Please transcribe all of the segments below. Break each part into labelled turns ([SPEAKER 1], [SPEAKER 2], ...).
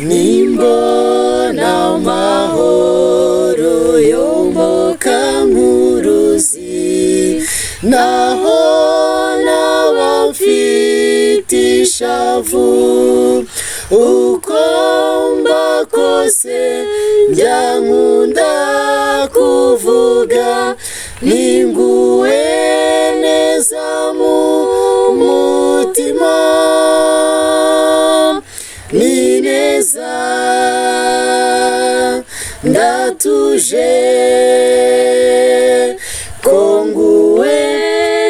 [SPEAKER 1] nimbona amahoro yomboka nk'uruzi, naho naba mfite ishavu, uko mba kose byankunda kuvuga ninguwe neza mu mutima, ni neza ndatuje ko nguwe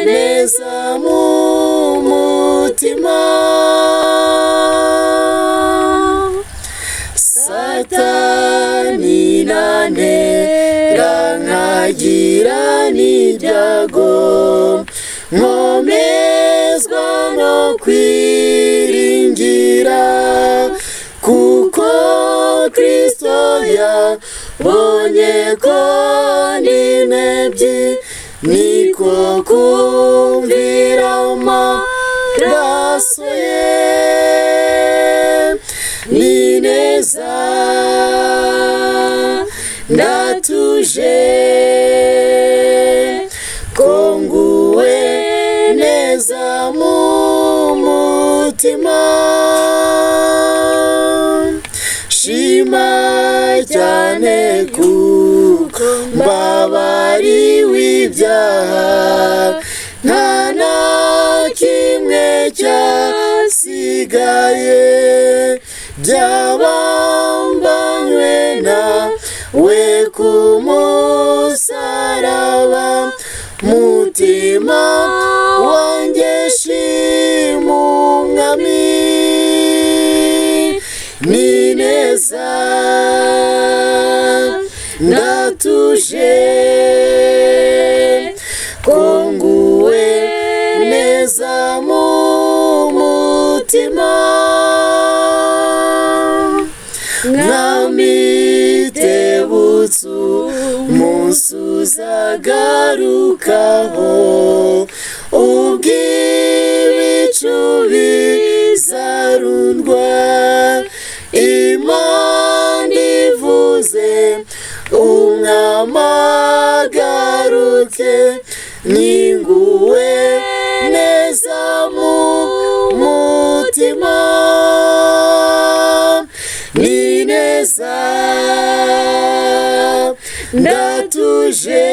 [SPEAKER 1] neza mu mutima. Satani nantera nkagira n'ibyago, nkomezwa no kwiringira, kuko Kristo yabonye ko ninebye, niko kumvira amaraso ye. Ni neza ndatuje ko nguwe neza mu mutima, shima cyane kuko mbabariwe ibyaha, nta na kimwe cyasigaye, byabambanywe nawe ku musaraba, mutima wanjye shima umwami. Ni neza ndatuje ko nguwe neza mu mutima, nkamitebutse umunsi uzagarukaho, ubw'ibicu bizarundwa, Imana ivuze umwami agaruke, ninguwe neza mu mutima, ni neza ndatuje